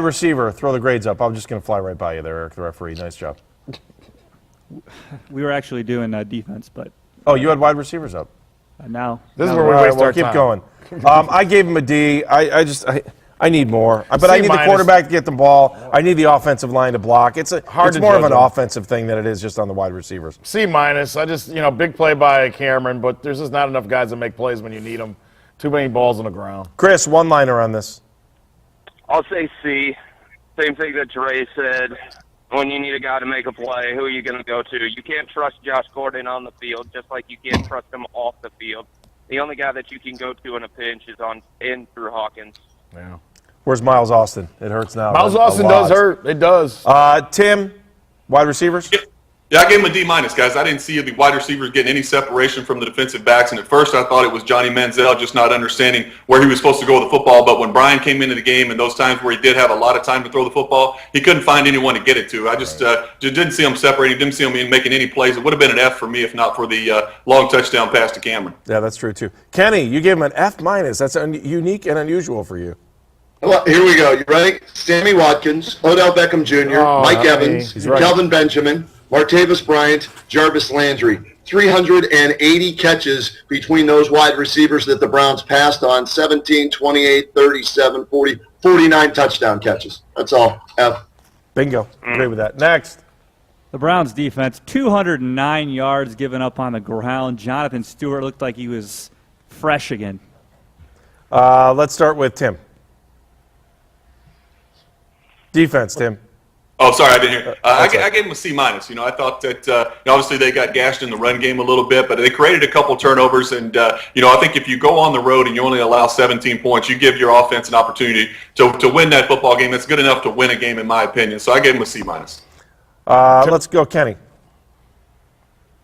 receiver, throw the grades up. I'm just going to fly right by you there, Eric, the referee. Nice job. We were actually doing defense, but. Oh, you had wide receivers up. Now. This is where we waste our time. Keep going. I gave him a D. I need more. But I need the quarterback to get the ball. I need the offensive line to block. It's more of an offensive thing than it is just on the wide receivers. C-. Big play by Cameron, but there's just not enough guys that make plays when you need them. Too many balls on the ground. Chris, one-liner on this. I'll say C. Same thing that Dre said. When you need a guy to make a play, who are you going to go to? You can't trust Josh Gordon on the field, just like you can't trust him off the field. The only guy that you can go to in a pinch is through Hawkins. Yeah. Where's Miles Austin? It hurts now. Miles Austin does hurt. It does. Tim, wide receivers? Yeah, I gave him a D-, guys. I didn't see the wide receivers getting any separation from the defensive backs, and at first I thought it was Johnny Manziel just not understanding where he was supposed to go with the football, but when Brian came into the game and those times where he did have a lot of time to throw the football, he couldn't find anyone to get it to. I just didn't see him separating, didn't see him making any plays. It would have been an F for me if not for the long touchdown pass to Cameron. Yeah, that's true too. Kenny, you gave him an F-. That's unique and unusual for you. Well, here we go. You ready? Sammy Watkins, Odell Beckham Jr., Mike Evans, Kelvin Benjamin, Martavis Bryant, Jarvis Landry. 380 catches between those wide receivers that the Browns passed on. 17, 28, 37, 40, 49 touchdown catches. That's all. F. Bingo. Agree with that. Next. The Browns defense, 209 yards given up on the ground. Jonathan Stewart looked like he was fresh again. Let's start with Tim. Defense, Tim. Oh, sorry, I didn't hear. I gave him a C-. I thought that obviously they got gashed in the run game a little bit, but they created a couple turnovers. And, I think if you go on the road and you only allow 17 points, you give your offense an opportunity to win that football game. That's good enough to win a game, in my opinion. So I gave him a C-. Let's go, Kenny.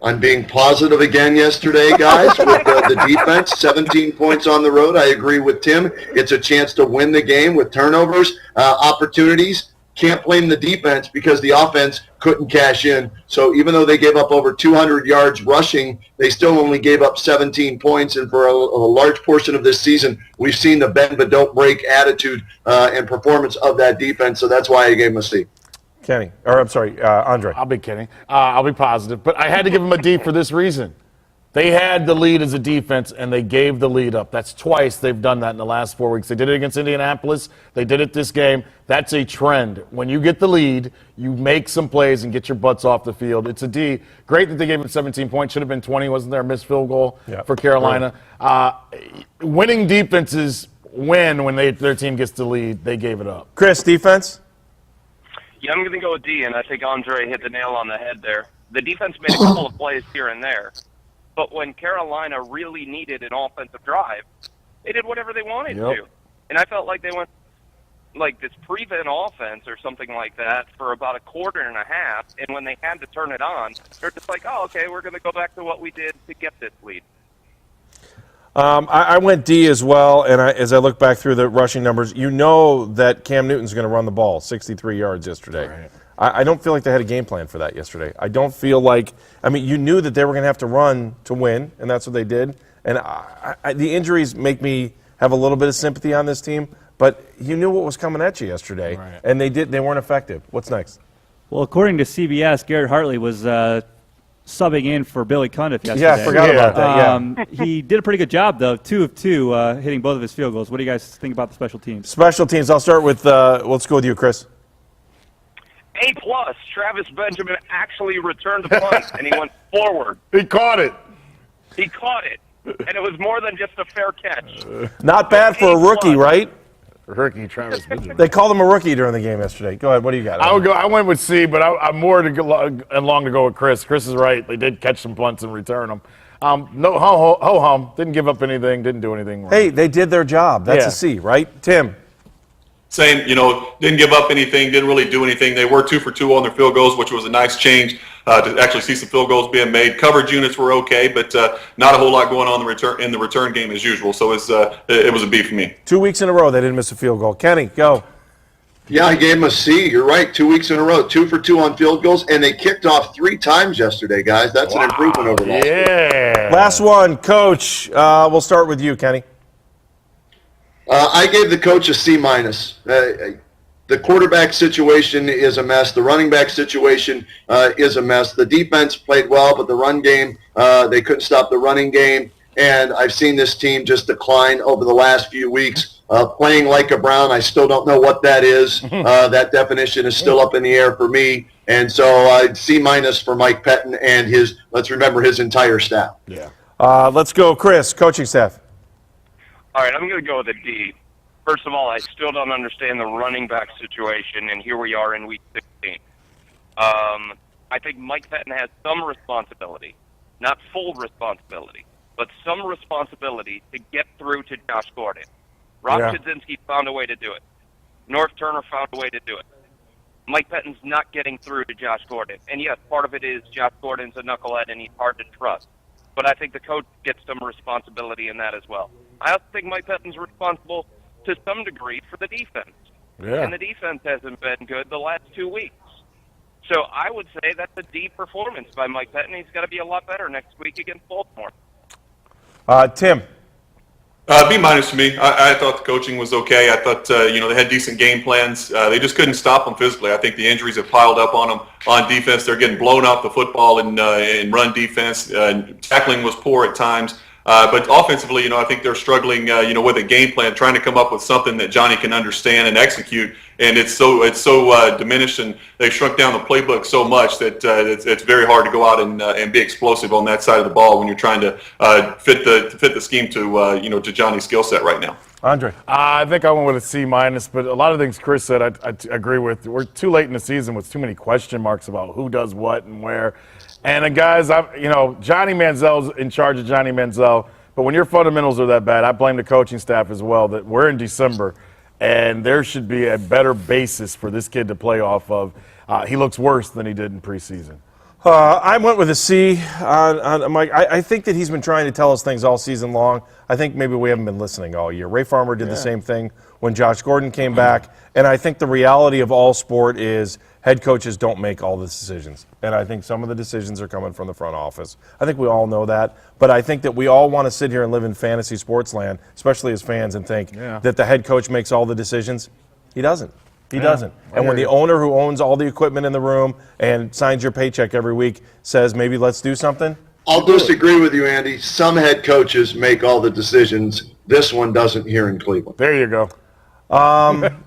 I'm being positive again yesterday, guys, with the defense. 17 points on the road. I agree with Tim. It's a chance to win the game with turnovers, opportunities. Can't blame the defense because the offense couldn't cash in. So even though they gave up over 200 yards rushing, they still only gave up 17 points. And for a large portion of this season, we've seen the bend but don't break attitude and performance of that defense. So that's why I gave them a C. Kenny, or I'm sorry, Andre. I'll be kidding. I'll be positive. But I had to give them a D for this reason. They had the lead as a defense, and they gave the lead up. That's twice they've done that in the last 4 weeks. They did it against Indianapolis. They did it this game. That's a trend. When you get the lead, you make some plays and get your butts off the field. It's a D. Great that they gave it 17 points. Should have been 20. Wasn't there a missed field goal for Carolina? Winning defenses win when their team gets the lead. They gave it up. Chris, defense? Yeah, I'm going to go with D, and I think Andre hit the nail on the head there. The defense made a couple of plays here and there. But when Carolina really needed an offensive drive, they did whatever they wanted to. And I felt like they went like this prevent offense or something like that for about a quarter and a half. And when they had to turn it on, they're just like, oh, okay, we're going to go back to what we did to get this lead. I went D as well, and as I look back through the rushing numbers, you know that Cam Newton's going to run the ball 63 yards yesterday. Right. I don't feel like they had a game plan for that yesterday. I don't feel like – you knew that they were going to have to run to win, and that's what they did. And the injuries make me have a little bit of sympathy on this team, but you knew what was coming at you yesterday, and they weren't effective. What's next? Well, according to CBS, Garrett Hartley was subbing in for Billy Cundiff yesterday. Yeah, I forgot about that, He did a pretty good job, though, 2 of 2, hitting both of his field goals. What do you guys think about the special teams? Special teams, I'll start with let's go with you, Chris. A+. Travis Benjamin actually returned the punt, and he went forward. He caught it. He caught it, and it was more than just a fair catch. Not bad for a rookie, right? Rookie Travis Benjamin. They called him a rookie during the game yesterday. Go ahead. What do you got? I went with C, but I'm more long to go with Chris. Chris is right. They did catch some punts and return them. No ho-hum. Didn't give up anything. Didn't do anything wrong. Hey, they did their job. That's a C, right? Tim? Same, didn't give up anything, didn't really do anything. They were 2 for 2 on their field goals, which was a nice change to actually see some field goals being made. Coverage units were okay, but not a whole lot going on in the return game as usual. So it was a B for me. 2 weeks in a row they didn't miss a field goal. Kenny, go. Yeah, I gave him a C. You're right. 2 weeks in a row, 2 for 2 on field goals, and they kicked off 3 times yesterday, guys. That's an improvement over last week. Last one, Coach. We'll start with you, Kenny. I gave the coach a C-. The quarterback situation is a mess. The running back situation is a mess. The defense played well, but the run game, they couldn't stop the running game. And I've seen this team just decline over the last few weeks. Playing like a Brown, I still don't know what that is. That definition is still up in the air for me. And so C- for Mike Pettin and let's remember, his entire staff. Yeah. Let's go, Chris, coaching staff. All right, I'm going to go with a D. First of all, I still don't understand the running back situation, and here we are in Week 16. I think Mike Pettin has some responsibility, not full responsibility, but some responsibility to get through to Josh Gordon. Rob Chudzinski found a way to do it. North Turner found a way to do it. Mike Pettin's not getting through to Josh Gordon. And yes, part of it is Josh Gordon's a knucklehead and he's hard to trust. But I think the coach gets some responsibility in that as well. I also think Mike Pettin's responsible to some degree for the defense. Yeah. And the defense hasn't been good the last 2 weeks. So I would say that's a D performance by Mike Pettin. He's got to be a lot better next week against Baltimore. Tim. B- for me. I thought the coaching was okay. I thought, they had decent game plans. They just couldn't stop them physically. I think the injuries have piled up on them on defense. They're getting blown off the football in run defense. Tackling was poor at times. But offensively, I think they're struggling, with a game plan, trying to come up with something that Johnny can understand and execute. And it's so diminished, and they've shrunk down the playbook so much that it's very hard to go out and be explosive on that side of the ball when you're trying to fit the scheme to Johnny's skill set right now. Andre. I think I went with a C-, but a lot of things Chris said I agree with. We're too late in the season with too many question marks about who does what and where. And guys, Johnny Manziel's in charge of Johnny Manziel, but when your fundamentals are that bad, I blame the coaching staff as well, that we're in December, and there should be a better basis for this kid to play off of. He looks worse than he did in preseason. I went with a C on Mike. I think that he's been trying to tell us things all season long. I think maybe we haven't been listening all year. Ray Farmer did the same thing when Josh Gordon came back, and I think the reality of all sport is head coaches don't make all the decisions. And I think some of the decisions are coming from the front office. I think we all know that. But I think that we all want to sit here and live in fantasy sports land, especially as fans, and think that the head coach makes all the decisions. He doesn't. He doesn't. And when the owner who owns all the equipment in the room and signs your paycheck every week says, maybe let's do something. I'll disagree with you, Andy. Some head coaches make all the decisions. This one doesn't here in Cleveland. There you go.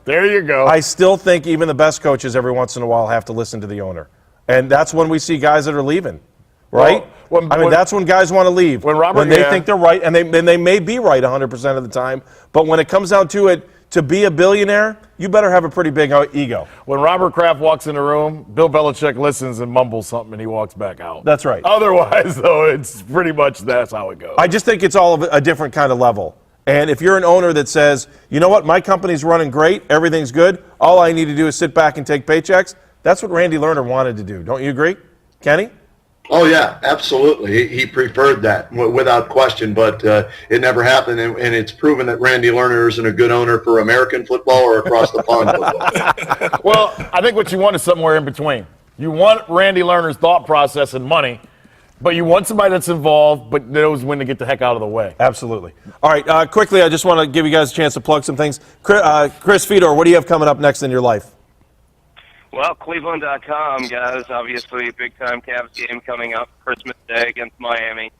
There you go. I still think even the best coaches every once in a while have to listen to the owner. And that's when we see guys that are leaving, right? That's when guys want to leave. When they think they're right, and they may be right 100% of the time. But when it comes down to it, to be a billionaire, you better have a pretty big ego. When Robert Kraft walks in the room, Bill Belichick listens and mumbles something, and he walks back out. That's right. Otherwise, though, it's pretty much that's how it goes. I just think it's all of a different kind of level. And if you're an owner that says, you know what, my company's running great, everything's good, all I need to do is sit back and take paychecks, that's what Randy Lerner wanted to do. Don't you agree, Kenny? Oh, yeah, absolutely. He preferred that without question, but it never happened, and it's proven that Randy Lerner isn't a good owner for American football or across the pond football. Well, I think what you want is somewhere in between. You want Randy Lerner's thought process and money, but you want somebody that's involved but knows when to get the heck out of the way. Absolutely. All right, quickly, I just want to give you guys a chance to plug some things. Chris Fedor, what do you have coming up next in your life? Well, Cleveland.com, guys. Obviously, big-time Cavs game coming up, Christmas Day against Miami.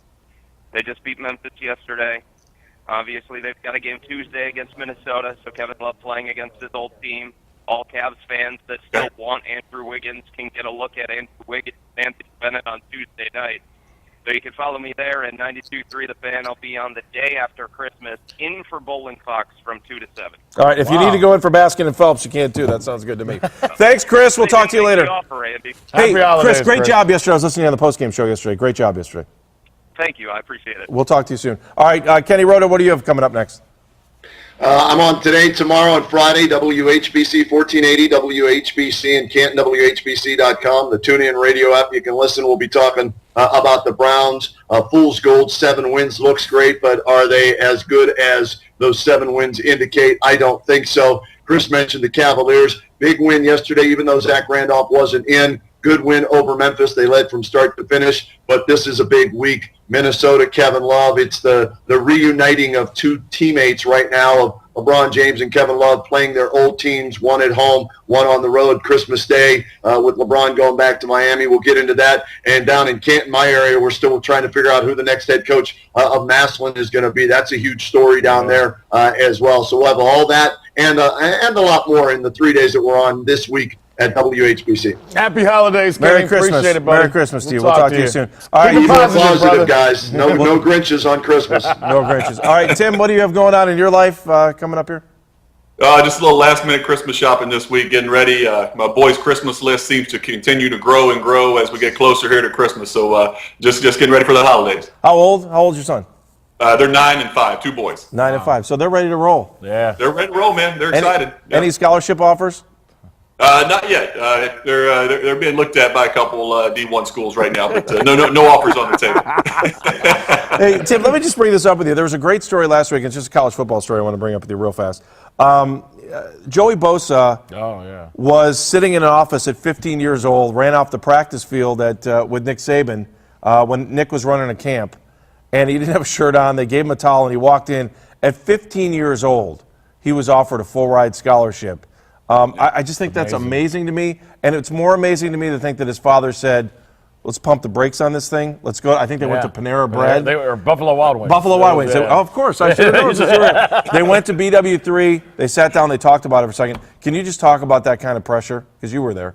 They just beat Memphis yesterday. Obviously, they've got a game Tuesday against Minnesota, so Kevin Love playing against his old team. All Cavs fans that still want Andrew Wiggins can get a look at Andrew Wiggins and Anthony Bennett on Tuesday night. So you can follow me there at 92.3 The Fan. I'll be on the day after Christmas in for Bowling Fox from 2 to 7. All right, if you need to go in for Baskin and Phelps, you can too. That sounds good to me. Thanks, Chris. We'll talk to you later. Hey, Chris, great job yesterday. I was listening on the postgame show yesterday. Great job yesterday. Thank you. I appreciate it. We'll talk to you soon. All right, Kenny Rhoda, what do you have coming up next? I'm on today, tomorrow, and Friday, WHBC 1480, WHBC in Canton, WHBC.com, the TuneIn radio app. You can listen. We'll be talking about the Browns. Fool's Gold, 7 wins, looks great, but are they as good as those 7 wins indicate? I don't think so. Chris mentioned the Cavaliers. Big win yesterday, even though Zach Randolph wasn't in. Good win over Memphis. They led from start to finish, but this is a big week. Minnesota, Kevin Love. It's the reuniting of 2 teammates right now LeBron James and Kevin Love playing their old teams, one at home, one on the road, Christmas Day with LeBron going back to Miami. We'll get into that. And down in Canton, my area, we're still trying to figure out who the next head coach of Massillon is going to be. That's a huge story down there as well. So we'll have all that and a lot more in the 3 days that we're on this week at WHBC. Happy holidays, Merry Kenny. Christmas. Appreciate it, buddy. Merry Christmas to you. We'll talk to you soon. All right, Be more positive, positive, brother. guys. No Grinches on Christmas. no Grinches. All right, Tim, what do you have going on in your life coming up here? Just a little last-minute Christmas shopping this week, getting ready. My boys' Christmas list seems to continue to grow and grow as we get closer here to Christmas. So just getting ready for the holidays. How old? How old's your son? They're 9 and 5, 2 boys. 9 and 5. So they're ready to roll. Yeah. They're ready to roll, man. They're excited. Any scholarship offers? Not yet. They're being looked at by a couple D1 schools right now, but no offers on the table. Hey, Tim, let me just bring this up with you. There was a great story last week. It's just a college football story I want to bring up with you real fast. Joey Bosa was sitting in an office at 15 years old, ran off the practice field with Nick Saban when Nick was running a camp, and he didn't have a shirt on. They gave him a towel, and he walked in. At 15 years old, he was offered a full-ride scholarship. I just think that's amazing to me, and it's more amazing to me to think that his father said, let's pump the brakes on this thing. Let's go. I think they went to Panera Bread. They were Buffalo Wild Wings. Buffalo Wild Wings. Oh, of course. I should have known. They went to BW3. They sat down. They talked about it for a second. Can you just talk about that kind of pressure? Because you were there.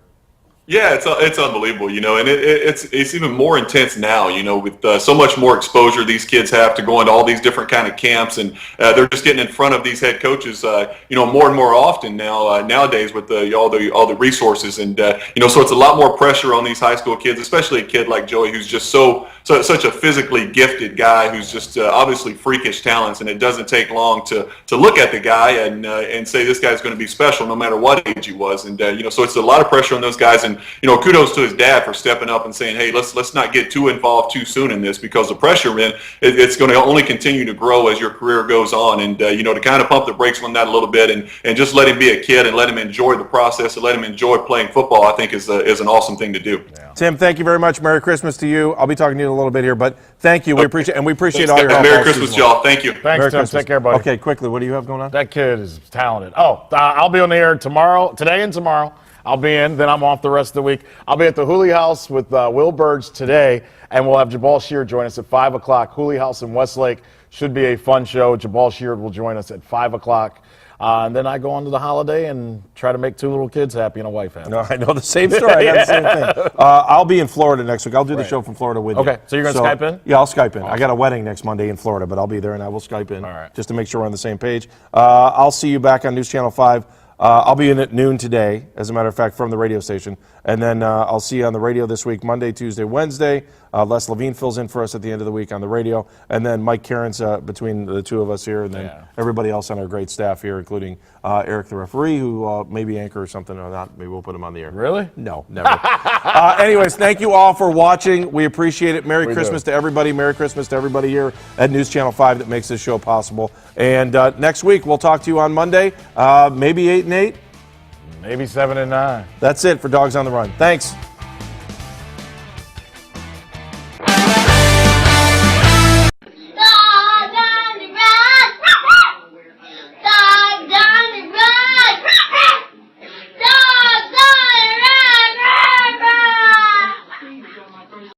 Yeah, it's unbelievable, and it's even more intense now, with so much more exposure these kids have to go into all these different kind of camps, and they're just getting in front of these head coaches, more and more often now nowadays with all the resources, and so it's a lot more pressure on these high school kids, especially a kid like Joey who's just such a physically gifted guy who's just obviously freakish talents, and it doesn't take long to look at the guy and say this guy's going to be special no matter what age he was, and so it's a lot of pressure on those guys. And kudos to his dad for stepping up and saying, hey, let's not get too involved too soon in this, because the pressure, man, it's going to only continue to grow as your career goes on. And, to kind of pump the brakes on that a little bit and just let him be a kid and let him enjoy the process and let him enjoy playing football, I think is an awesome thing to do. Yeah. Tim, thank you very much. Merry Christmas to you. I'll be talking to you in a little bit here, but thank you. We appreciate all your help. Merry Christmas, y'all. Thank you. Thanks, Merry Tim. Christmas. Take care, buddy. Okay, quickly, what do you have going on? That kid is talented. I'll be on the air today and tomorrow. I'll be in, then I'm off the rest of the week. I'll be at the Hooley House with Will Burge today, and we'll have Jabal Sheard join us at 5 o'clock. Hooley House in Westlake should be a fun show. Jabal Sheard will join us at 5 o'clock. And then I go on to the holiday and try to make 2 little kids happy and a wife happy. No, I know the same story. I got the same thing. I'll be in Florida next week. I'll do the show from Florida with you. Okay, so you're going to Skype in? Yeah, I'll Skype in. Awesome. I got a wedding next Monday in Florida, but I'll be there and I will Skype in. All right. Just to make sure we're on the same page. I'll see you back on News Channel 5. I'll be in at noon today, as a matter of fact, from the radio station. And then I'll see you on the radio this week, Monday, Tuesday, Wednesday. Les Levine fills in for us at the end of the week on the radio. And then Mike Cairns between the two of us here, and then everybody else on our great staff here, including Eric, the referee, who maybe anchor or something or not. Maybe we'll put him on the air. Really? No, never. Anyways, thank you all for watching. We appreciate it. Merry Christmas to everybody. Merry Christmas to everybody here at News Channel 5 that makes this show possible. And next week, we'll talk to you on Monday, maybe 8 and 8. Maybe 7 and 9. That's it for Dogs on the Run. Thanks.